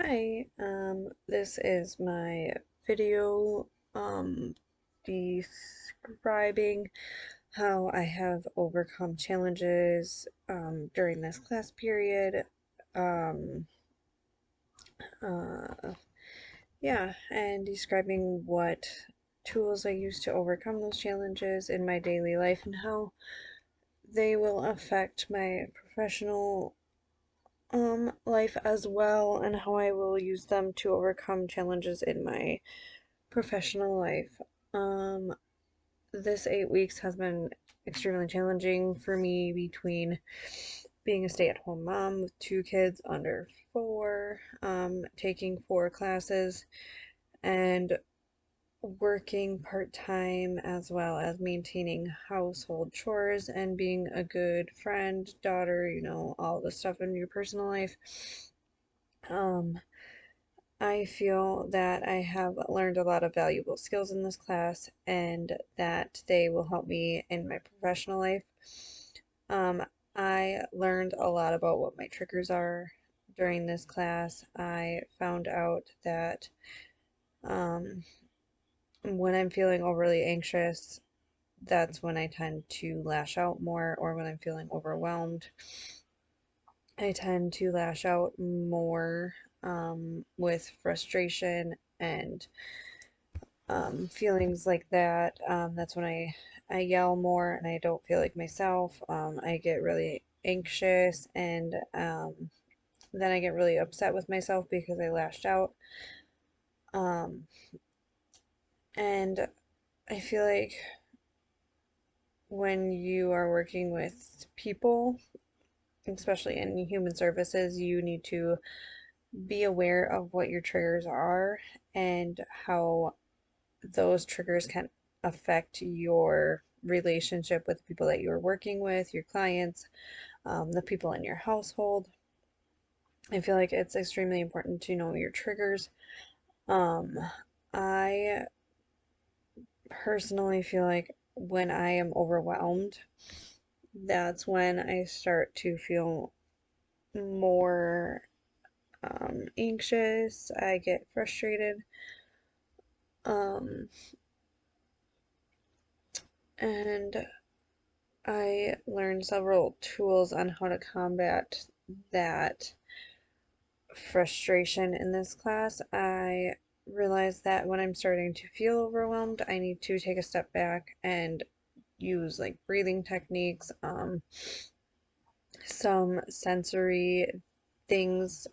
Hi, this is my video describing how I have overcome challenges during this class period. Um, uh, yeah, and describing what tools I use to overcome those challenges in my daily life and how they will affect my professional life as well, and how I will use them to overcome challenges in my professional life. Um, this 8 weeks has been extremely challenging for me between being a stay-at-home mom with two kids under four, taking four classes, and working part-time as well as maintaining household chores and being a good friend, daughter, all the stuff in your personal life. Um, I feel that I have learned a lot of valuable skills in this class and that they will help me in my professional life. Um, I learned a lot about what my triggers are during this class. I found out that um, when I'm feeling overly anxious, that's when I tend to lash out more, or when I'm feeling overwhelmed, I tend to lash out more with frustration and feelings like that. That's when I yell more and I don't feel like myself. I get really anxious and then I get really upset with myself because I lashed out. Um, and I feel like when you are working with people, especially in human services, you need to be aware of what your triggers are and how those triggers can affect your relationship with the people that you're working with, your clients, the people in your household. I feel like it's extremely important to know your triggers. Um, I personally feel like when I am overwhelmed, that's when I start to feel more anxious. I get frustrated. Um, and I learned several tools on how to combat that frustration in this class. I realized that when I'm starting to feel overwhelmed, I need to take a step back and use like breathing techniques, some sensory things,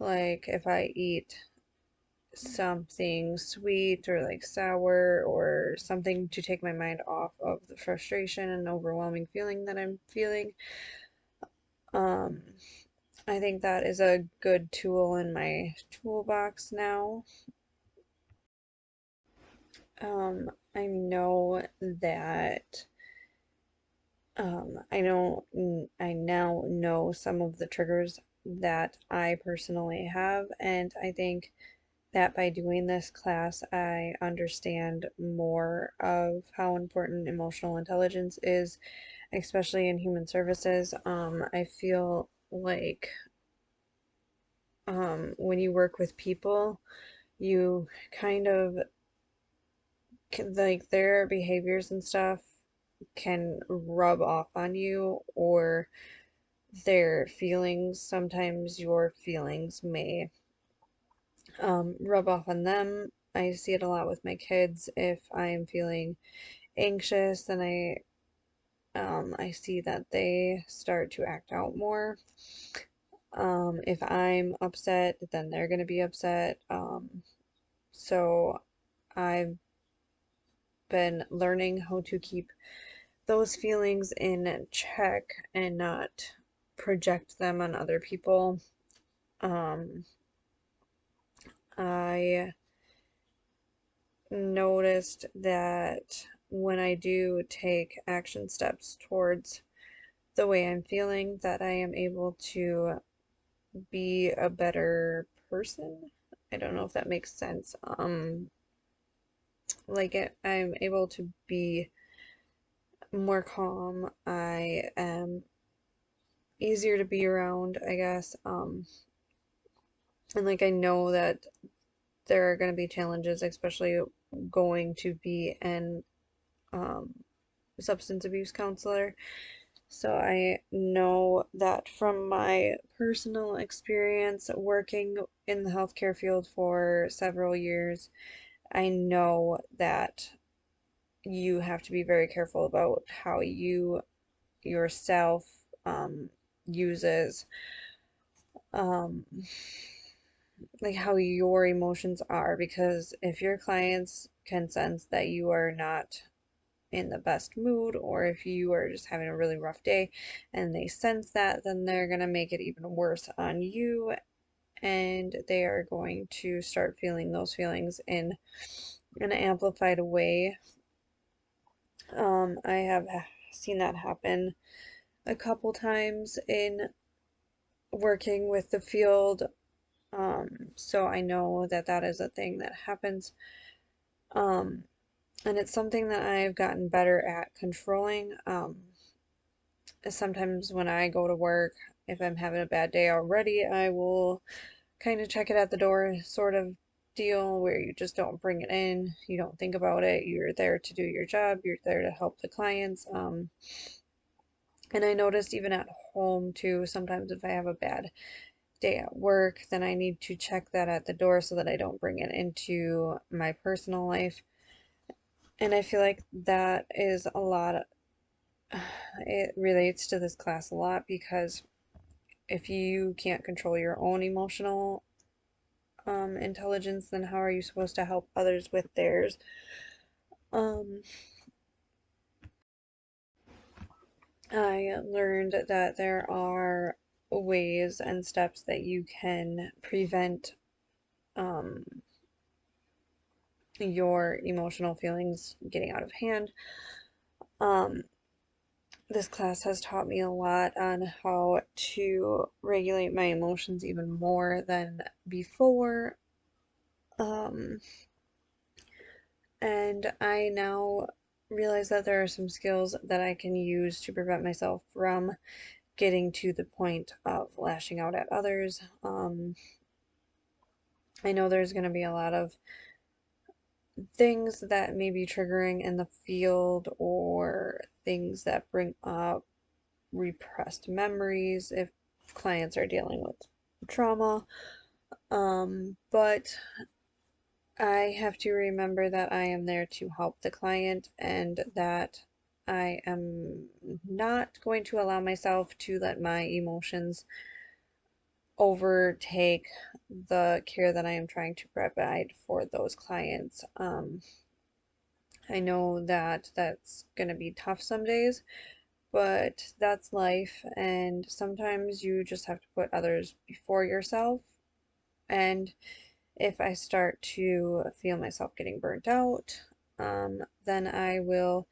like if I eat something sweet or like sour or something to take my mind off of the frustration and overwhelming feeling that I'm feeling. Um, I think that is a good tool in my toolbox now. I know that I now know some of the triggers that I personally have, and I think that by doing this class, I understand more of how important emotional intelligence is, especially in human services. I feel like when you work with people, you kind of like their behaviors and stuff can rub off on you, or their feelings. Sometimes your feelings may rub off on them. I see it a lot with my kids. If I'm feeling anxious, then I see that they start to act out more. If I'm upset, then they're gonna be upset. So I've been learning how to keep those feelings in check and not project them on other people. Um, I noticed that when I do take action steps towards the way I'm feeling, that I am able to be a better person. I don't know if that makes sense. I'm able to be more calm. I am easier to be around, I guess. And like I know that there are going to be challenges, especially going to be an um, substance abuse counselor. So I know that from my personal experience working in the healthcare field for several years, I know that you have to be very careful about how you yourself uses um, like how your emotions are, because if your clients can sense that you are not in the best mood, or if you are just having a really rough day and they sense that, then they're going to make it even worse on you, and they are going to start feeling those feelings in an amplified way. I have seen that happen a couple times in working with the field. So I know that that is a thing that happens. Um, and it's something that I've gotten better at controlling. Sometimes when I go to work, if I'm having a bad day already, I will kind of check it at the door sort of deal, where you just don't bring it in, you don't think about it, you're there to do your job, you're there to help the clients. And I noticed even at home too, sometimes if I have a bad day at work, then I need to check that at the door so that I don't bring it into my personal life. And I feel like that is a lot, it relates to this class a lot, because if you can't control your own emotional intelligence, then how are you supposed to help others with theirs? Um, I learned that there are ways and steps that you can prevent um, your emotional feelings getting out of hand. Um, this class has taught me a lot on how to regulate my emotions even more than before. Um, and I now realize that there are some skills that I can use to prevent myself from getting to the point of lashing out at others. I know there's going to be a lot of things that may be triggering in the field, or things that bring up repressed memories if clients are dealing with trauma. But I have to remember that I am there to help the client, and that I am not going to allow myself to let my emotions overtake the care that I am trying to provide for those clients. I know that that's going to be tough some days, but that's life, and sometimes you just have to put others before yourself. And if I start to feel myself getting burnt out, then I will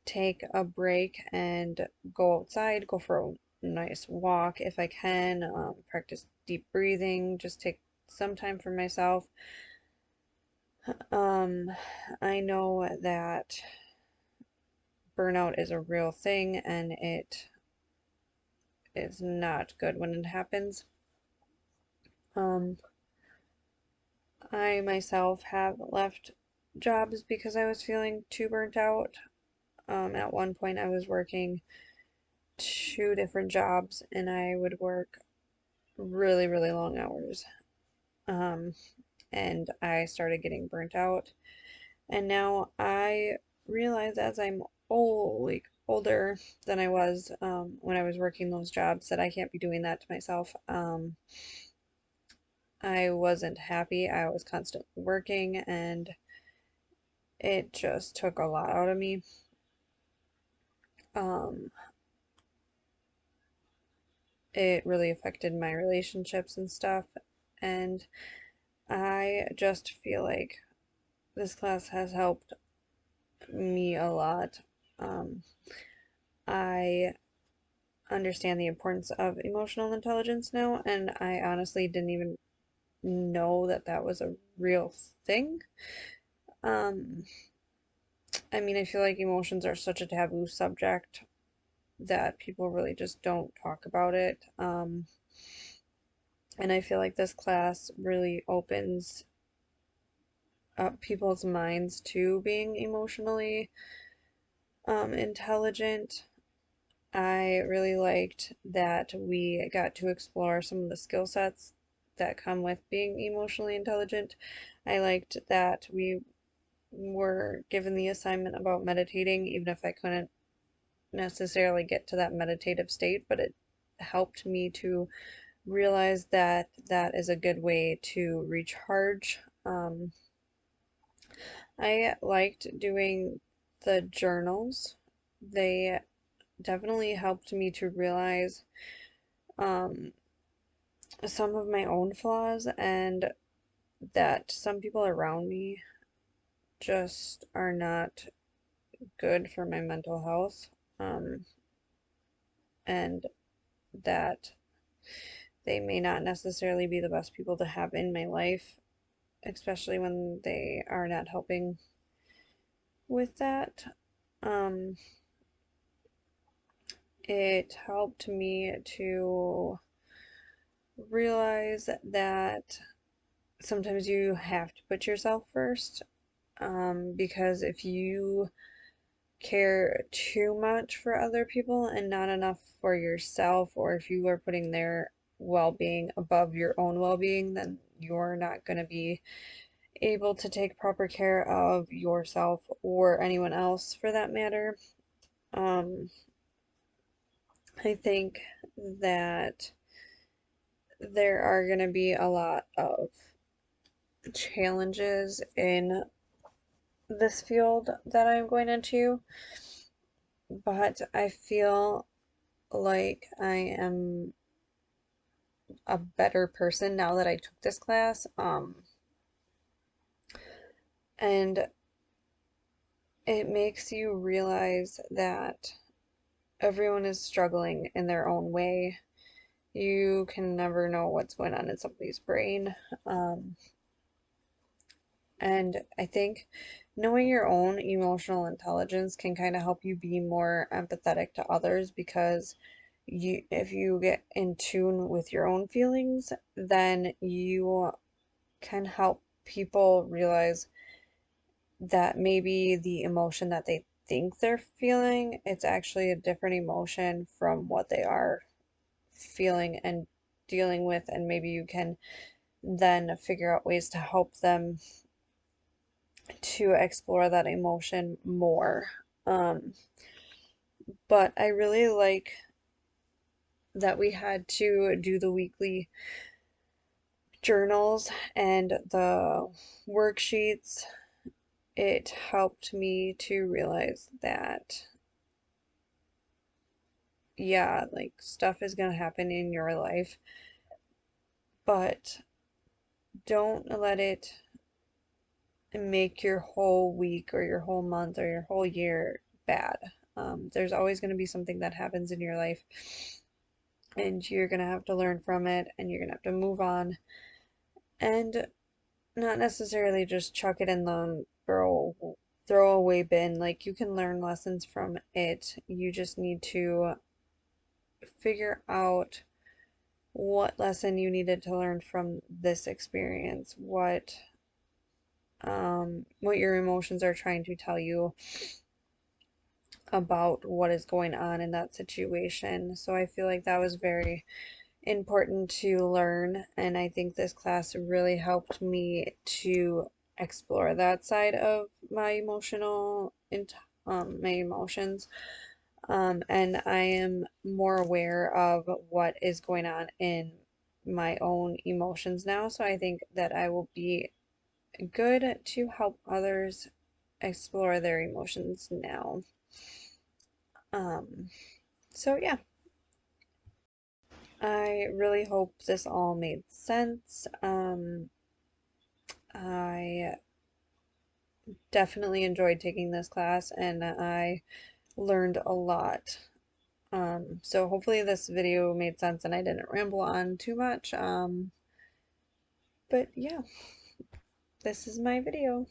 take a break and go outside, go for a nice walk if I can, practice deep breathing, just take some time for myself. Um, I know that burnout is a real thing, and it is not good when it happens. Um, I myself have left jobs because I was feeling too burnt out. At one point, I was working two different jobs, and I would work really, really long hours. Um, and I started getting burnt out. And now I realize, as I'm older than I was when I was working those jobs, that I can't be doing that to myself. I wasn't happy. I was constantly working, and it just took a lot out of me. Um, it really affected my relationships and stuff. And I just feel like this class has helped me a lot. Um, I understand the importance of emotional intelligence now, and I honestly didn't even know that that was a real thing. Um, I mean, I feel like emotions are such a taboo subject, that people really just don't talk about it. And I feel like this class really opens up people's minds to being emotionally intelligent. I really liked that we got to explore some of the skill sets that come with being emotionally intelligent. I liked that we were given the assignment about meditating, even if I couldn't necessarily get to that meditative state, but it helped me to realize that that is a good way to recharge. I liked doing the journals. They definitely helped me to realize um, some of my own flaws and that some people around me just are not good for my mental health. And that they may not necessarily be the best people to have in my life, especially when they are not helping with that. Um, it helped me to realize that sometimes you have to put yourself first, because if you care too much for other people and not enough for yourself, or if you are putting their well-being above your own well-being, then you're not going to be able to take proper care of yourself or anyone else for that matter. Um, I think that there are going to be a lot of challenges in this field that I'm going into, but I feel like I am a better person now that I took this class. And it makes you realize that everyone is struggling in their own way. You can never know what's going on in somebody's brain. Um, and I think knowing your own emotional intelligence can kind of help you be more empathetic to others, because if you get in tune with your own feelings, then you can help people realize that maybe the emotion that they think they're feeling, it's actually a different emotion from what they are feeling and dealing with, and maybe you can then figure out ways to help them to explore that emotion more. Um, but I really like that we had to do the weekly journals and the worksheets. It helped me to realize that, yeah, like stuff is gonna happen in your life, but don't let it make your whole week or your whole month or your whole year bad. There's always going to be something that happens in your life, and you're going to have to learn from it, and you're going to have to move on, and not necessarily just chuck it in the throwaway bin. Like, you can learn lessons from it. You just need to figure out what lesson you needed to learn from this experience, what your emotions are trying to tell you about what is going on in that situation. So I feel like that was very important to learn, and I think this class really helped me to explore that side of my my emotions. And I am more aware of what is going on in my own emotions now, so I think that I will be good to help others explore their emotions now. Um, so yeah, I really hope this all made sense. I definitely enjoyed taking this class and I learned a lot. So hopefully this video made sense and I didn't ramble on too much. But yeah, this is my video.